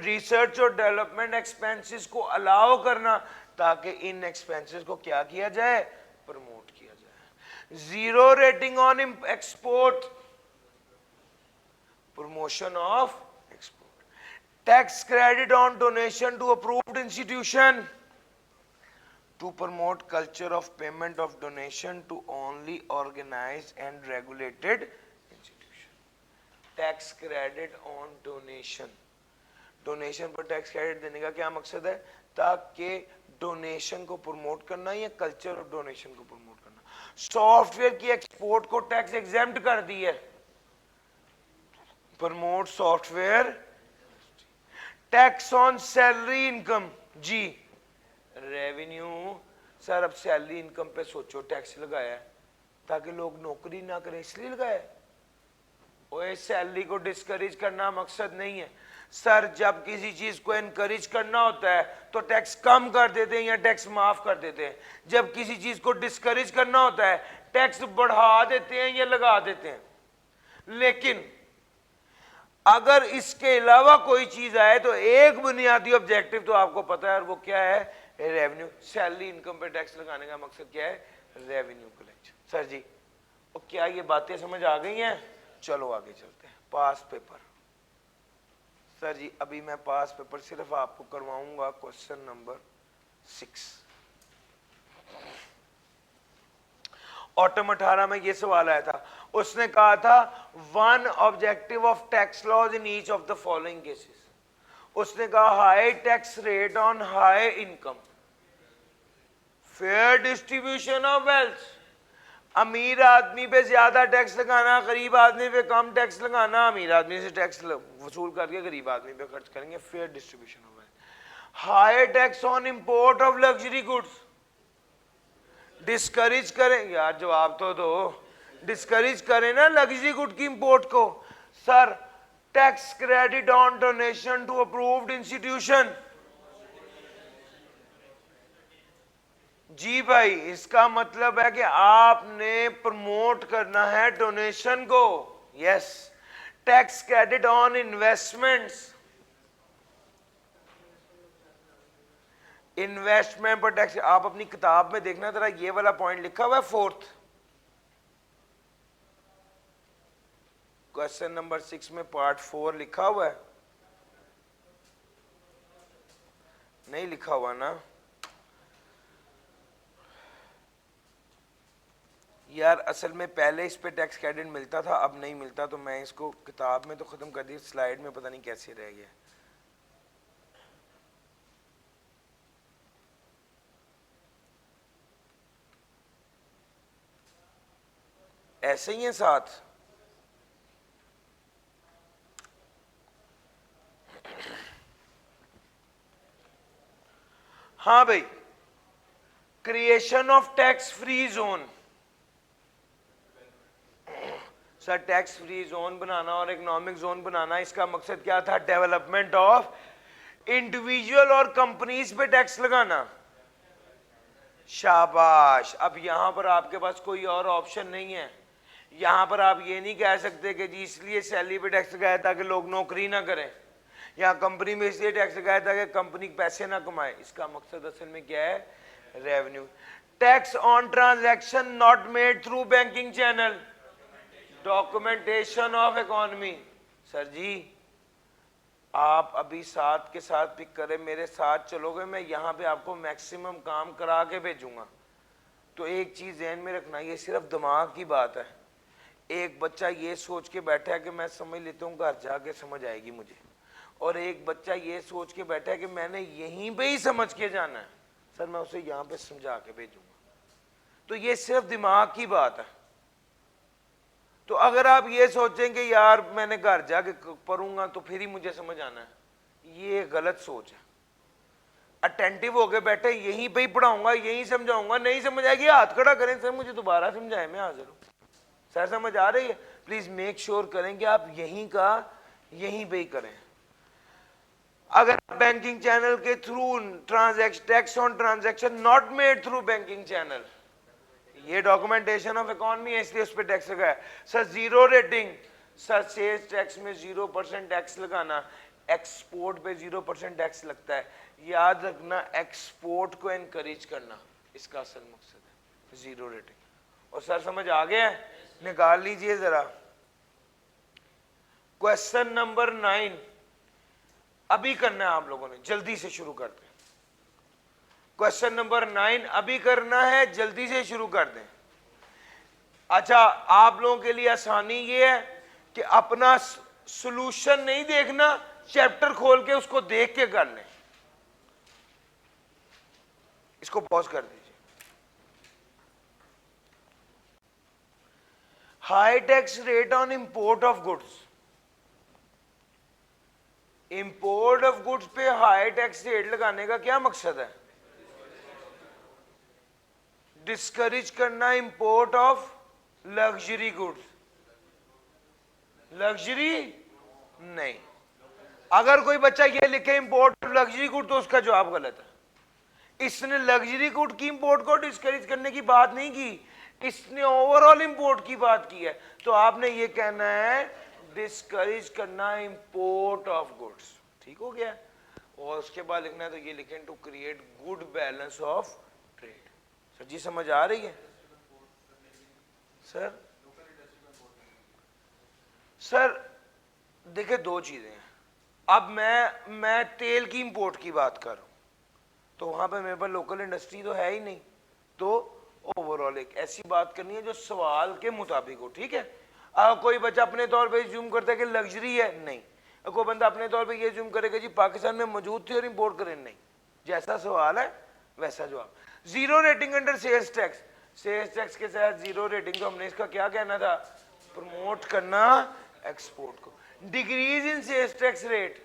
ریسرچ اور ڈیولپمنٹ ایکسپینسز کو الاؤ کرنا تاکہ ان ایکسپینسز کو کیا کیا جائے, پروموٹ کیا جائے. Zero rating on export, promotion of export. Tax credit on donation to approved institution to promote culture of payment of donation to only organized and regulated institution. Tax credit on donation. Donation پر tax credit دینے کا کیا مقصد ہے؟ تاکہ donation کو promote کرنا یا کلچر آف ڈونیشن کو پروموٹ کرنا. سافٹ ویئر کی ایکسپورٹ کو ٹیکس ایگزیمپٹ کر دی ہے, promote software. Tax on salary income, جی ریونیو. سر اب سیلری انکم پہ سوچو, ٹیکس لگایا ہے تاکہ لوگ نوکری نہ کریں, اس لیے لگایا ہے. اوے سیلری کو ڈسکریج کرنا مقصد نہیں ہے. سر جب کسی چیز کو انکریج کرنا ہوتا ہے تو ٹیکس کم کر دیتے ہیں یا ٹیکس معاف کر دیتے ہیں. جب کسی چیز کو ڈسکریج کرنا ہوتا ہے ٹیکس بڑھا دیتے ہیں یا لگا دیتے ہیں. لیکن اگر اس کے علاوہ کوئی چیز آئے تو ایک بنیادی آبجیکٹو تو آپ کو پتا ہے, اور وہ کیا ہے, ریونیو. سیلری انکم پہ ٹیکس لگانے کا مقصد کیا ہے, ریونیو کلیکشن. سر جی کیا یہ باتیں سمجھ آ گئی ہیں؟ چلو آگے چلتے ہیں. پاس پیپر. سر جی ابھی میں پاس پیپر صرف آپ کو کرواؤں گا کوشچن نمبر 6. آٹم 18 میں یہ سوال آیا تھا, اس نے کہا تھا one objective of tax laws in each of the following cases. اس نے کہا high tax rate on high income, fair distribution of wealth. امیر آدمی پہ زیادہ ٹیکس لگانا, غریب آدمی پہ کم ٹیکس لگانا, امیر آدمی سے ٹیکس وصول کر کے غریب آدمی پہ خرچ کریں گے. Fair distribution of wealth. High tax on import of luxury goods, discourage کریں. یار جواب تو دو, ڈسکریج کریں نا لگژری گڈ کی امپورٹ کو. Sir tax credit on donation to approved institution. جی بھائی اس کا مطلب ہے کہ آپ نے پروموٹ کرنا ہے ڈونیشن کو. یس. ٹیکس کریڈٹ آن انویسٹمنٹس, انویسٹمنٹ پر ٹیکس. آپ اپنی کتاب میں دیکھنا ذرا, یہ والا پوائنٹ لکھا ہوا ہے 4th کوشچن نمبر 6 میں پارٹ 4 لکھا ہوا ہے, نہیں لکھا ہوا نا یار. اصل میں پہلے اس پہ ٹیکس کریڈٹ ملتا تھا, اب نہیں ملتا, تو میں اس کو کتاب میں تو ختم کر دی, سلائیڈ میں پتہ نہیں کیسے رہ گیا. ایسے ہی ہیں ساتھ. ہاں بھائی, creation of tax free zone. Sir tax free zone بنانا اور اکنامک زون بنانا, اس کا مقصد کیا تھا؟ ڈیولپمنٹ آف انڈیویجول اور کمپنیز پہ ٹیکس لگانا. شاباش. اب یہاں پر آپ کے پاس کوئی اور آپشن نہیں ہے. یہاں پر آپ یہ نہیں کہہ سکتے کہ جی اس لیے سیلری پہ ٹیکس لگایا تاکہ لوگ نوکری نہ کریں, یا کمپنی میں اس لیے ٹیکس لگایا تاکہ کمپنی پیسے نہ کمائے. اس کا مقصد اصل میں کیا ہے؟ Revenue. Tax on transaction not made through banking channel, documentation of economy. Sir ji آپ ابھی ساتھ کے ساتھ پک کریں, میرے ساتھ چلو گے, میں یہاں پہ آپ کو میکسیمم کام کرا کے بھیجوں گا. تو ایک چیز ذہن میں رکھنا, یہ صرف دماغ کی بات ہے, ایک بچہ یہ سوچ کے بیٹھا ہے کہ میں سمجھ لیتا ہوں گھر جا کے سمجھ آئے گی مجھے, اور ایک بچہ یہ سوچ کے بیٹھا ہے کہ میں نے یہیں پہ ہی سمجھ کے جانا ہے, سر میں اسے یہاں پہ سمجھا کے بھیجوں گا. تو یہ صرف دماغ کی بات ہے. تو اگر آپ یہ سوچیں کہ یار میں نے گھر جا کے پڑھوں گا تو پھر ہی مجھے سمجھ آنا ہے, یہ غلط سوچ ہے. اٹینٹیو ہو کے بیٹھے, یہیں پہ ہی پڑھاؤں گا, یہیں سمجھاؤں گا, نہیں سمجھ آئے گی ہاتھ کھڑا کریں, سر مجھے دوبارہ سمجھائیں, میں حاضر ہوں. سر سمجھ آ رہی ہے؟ پلیز میک شیور کریں کہ آپ یہیں کا یہیں پہ ہی کریں. اگر بینکنگ چینل کے through tax on transaction not made through banking channel, یہ ڈاکومنٹیشن آف اکانومی ہے اس لیے اس پہ ٹیکس لگا ہے. Sir zero rating, sir sales tax میں 0% ٹیکس لگانا, ایکسپورٹ پہ 0% ٹیکس لگتا ہے. یاد رکھنا ایکسپورٹ کو انکریج کرنا اس کا اصل مقصد ہے, زیرو ریٹنگ. اور سر سمجھ آ گیا ہے؟ نکال لیجئے ذرا کوشچن نمبر 9. ابھی کرنا ہے آپ لوگوں نے, جلدی سے شروع کرتے ہیں. کوشچن نمبر 9 ابھی کرنا ہے, جلدی سے شروع کر دیں. اچھا آپ لوگوں کے لیے آسانی یہ ہے کہ اپنا سولوشن نہیں دیکھنا, چیپٹر کھول کے اس کو دیکھ کے کر لیں. اس کو پاز کر دیجیے. High tax rate on import of goods, import of goods پہ ہائی ٹیکس ریٹ لگانے کا کیا مقصد ہے؟ ڈسکریج کرنا import of luxury goods. Luxury نہیں. اگر کوئی بچہ یہ لکھے امپورٹ لگژری گڈ تو اس کا جواب غلط ہے. اس نے لگژری گڈ کی امپورٹ کو ڈسکریج کرنے کی بات نہیں کی, اس نے اوور آل امپورٹ کی بات کی ہے. تو آپ نے یہ کہنا ہے ڈسکریج کرنا امپورٹ آف گڈس. ٹھیک ہو گیا؟ اور اس کے بعد لکھنا ہے تو یہ لکھیں to create good balance of trade. Sir ji سمجھ آ رہی ہے؟ سر دیکھیں دو چیزیں ہیں. اب میں تیل کی امپورٹ کی بات کر رہا ہوں تو وہاں پہ میرے پاس لوکل انڈسٹری تو ہے ہی نہیں, تو اوور آل ایک ایسی بات کرنی ہے جو سوال کے مطابق ہو. ٹھیک ہے؟ کوئی بچہ اپنے طور پہ زوم کرتا ہے کہ لگژری ہے, نہیں. کوئی بندہ اپنے طور پہ یہ زوم کرے گا جی پاکستان میں موجود تھی اور امپورٹ کریں, نہیں. جیسا سوال ہے ویسا جواب. Zero rating under sales tax, sales tax کے ساتھ زیرو ریٹنگ, تو ہم نے اس کا کیا کہنا تھا؟ پروموٹ کرنا ایکسپورٹ کو. Decrease in sales tax rate,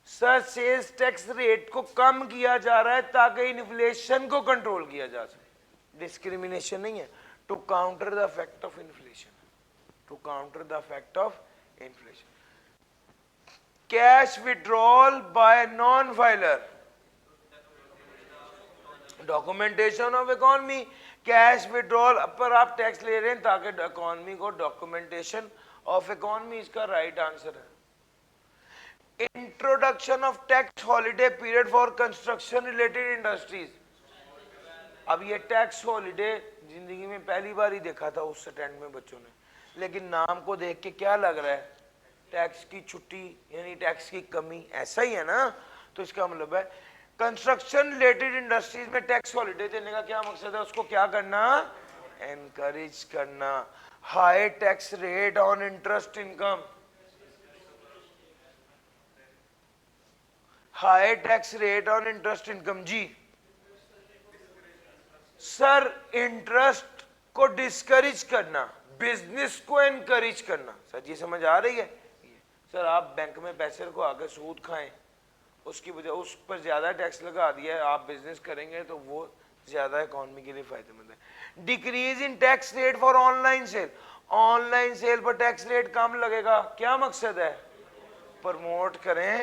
sir sales tax rate کو کم کیا جا رہا ہے تاکہ انفلیشن کو کنٹرول کیا جا سکے. ڈسکریمنیشن نہیں ہے, to counter the effect of inflation, to counter the effect of inflation. Cash withdrawal by non filer, documentation of economy. Cash withdrawal پر آپ ٹیکس لے رہے ہیں تاکہ اکانومی کو ڈاکومنٹیشن آف اکانومی اس کا رائٹ آنسر ہے. Introduction of tax holiday period for construction related industries. اب یہ ٹیکس ہالیڈے زندگی میں پہلی بار ہی دیکھا تھا اس سٹینڈ میں بچوں نے, لیکن نام کو دیکھ کے کیا لگ رہا ہے؟ ٹیکس کی چھٹی یعنی ٹیکس کی کمی, ایسا ہی ہے نا. تو اس کا مطلب ہے کنسٹرکشن ریلیٹڈ انڈسٹریز میں ٹیکس ہالیڈے دینے کا کیا مقصد ہے؟ اس کو کیا کرنا؟ انکریج کرنا. High tax rate on interest income, high tax rate on interest income. جی سر انٹرسٹ کو ڈسکریج کرنا, بزنس کو انکریج کرنا. سر جی سمجھ آ رہی ہے؟ سر آپ بینک میں پیسے رکھو آگے سود کھائیں, اس کی وجہ اس پر زیادہ ٹیکس لگا دیا ہے, آپ بزنس کریں گے تو وہ زیادہ اکانومی کے لیے فائدہ مند ہے. Decrease in tax rate for online sale, online sale پر ٹیکس ریٹ کم لگے گا, کیا مقصد ہے؟ پروموٹ کریں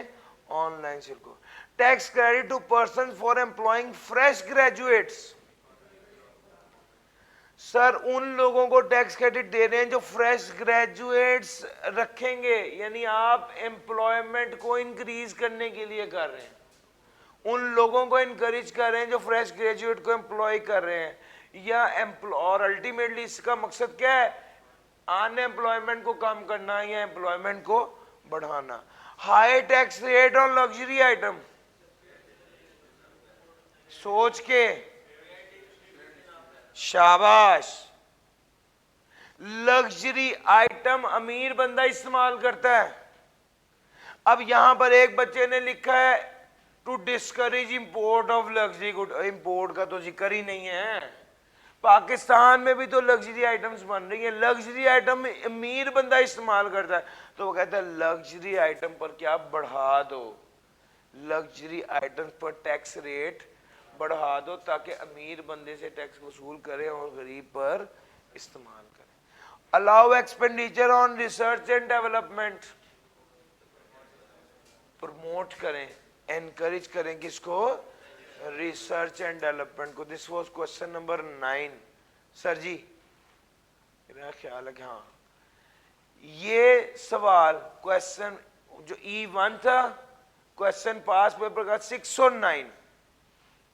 آن لائن سیل کو. Tax credit to person for employing fresh graduates, sir ان لوگوں کو ٹیکس کریڈٹ دے رہے ہیں جو فریش گریجویٹس رکھیں گے, یعنی آپ امپلائمنٹ کو انکریز کرنے کے لیے کر رہے ہیں, ان لوگوں کو انکریج کر رہے ہیں جو فریش گریجویٹ کو امپلائی کر رہے ہیں, یا اور الٹیمیٹلی اس کا مقصد کیا ہے؟ ان امپلائمنٹ کو کم کرنا یا امپلائمنٹ کو بڑھانا. High tax rate on luxury item, سوچ کے, شاباش. لگژری آئٹم امیر بندہ استعمال کرتا ہے. اب یہاں پر ایک بچے نے لکھا ہے to discourage import of luxury good. Import کا تو ذکر ہی نہیں ہے. پاکستان میں بھی تو لگژری آئٹمز بن رہی ہیں. لگژری آئٹم امیر بندہ استعمال کرتا ہے تو وہ کہتا ہے لگژری آئٹم پر کیا بڑھا دو, لگژری آئٹم پر ٹیکس ریٹ بڑھا دو تاکہ امیر بندے سے ٹیکس وصول کریں اور غریب پر استعمال کریں. Allow expenditure on research and development, promote کریں, انکریج کریں کس کو, ریسرچ اینڈ ڈیولپمنٹ کو. This was question number 9. Sir ji میرا خیال ہے کہ ہاں یہ سوال کوشچن جو E1 تھا کوشچن پاس پیپر کا 6 اور 9,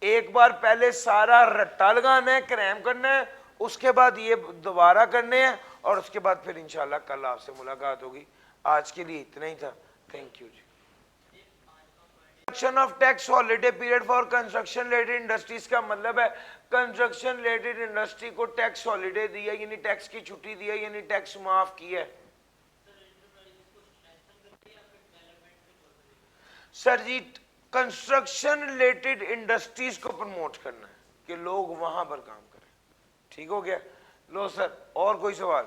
ایک بار پہلے سارا رٹا لگانا ہے, کریم کرنا ہے, اس کے بعد یہ دوبارہ کرنے ہیں, اور اس کے بعد پھر انشاءاللہ کل آپ سے ملاقات ہوگی. آج کے لیے اتنا ہی تھا. تھینک یو جی. Construction of tax holiday period for construction related industries کا مطلب ہے کنسٹرکشن ریلیٹڈ انڈسٹری کو ٹیکس ہالیڈے دیا, یعنی ٹیکس کی چھٹی دیا, یعنی ٹیکس معاف کیا ہے. سر جی کنسٹرکشن ریلیٹڈ انڈسٹریز کو پروموٹ کرنا ہے کہ لوگ وہاں پر کام کریں. ٹھیک ہو گیا. لو سر اور کوئی سوال.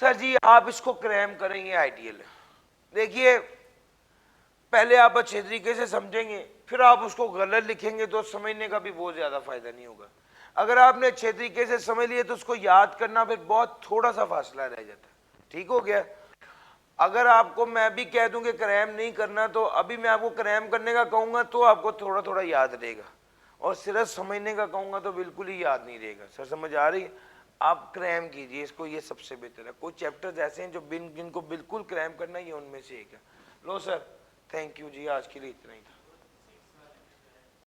سر جی آپ اس کو کریم کریں گے آئیڈیل ہے. دیکھیے پہلے آپ اچھے طریقے سے سمجھیں گے, پھر آپ اس کو غلط لکھیں گے تو سمجھنے کا بھی بہت زیادہ فائدہ نہیں ہوگا. اگر آپ نے اچھے طریقے سے سمجھ لیے تو اس کو یاد کرنا پھر بہت تھوڑا سا فاصلہ رہ جاتا ہے. ٹھیک ہو گیا. اگر آپ کو میں بھی کہہ دوں کہ کریم نہیں کرنا تو ابھی میں آپ کو کریم کرنے کا کہوں گا تو آپ کو تھوڑا تھوڑا یاد رہے گا, اور صرف سمجھنے کا کہوں گا تو بالکل ہی یاد نہیں رہے گا. سر سمجھ آ رہی ہے. آپ کریم کیجئے اس کو, یہ سب سے بہتر ہے. کچھ چیپٹرز ایسے ہیں جو جن کو بالکل کریم کرنا ہے, یہ ان میں سے ایک ہے. لو سر تھینک یو جی, آج کے لیے اتنا ہی تھا.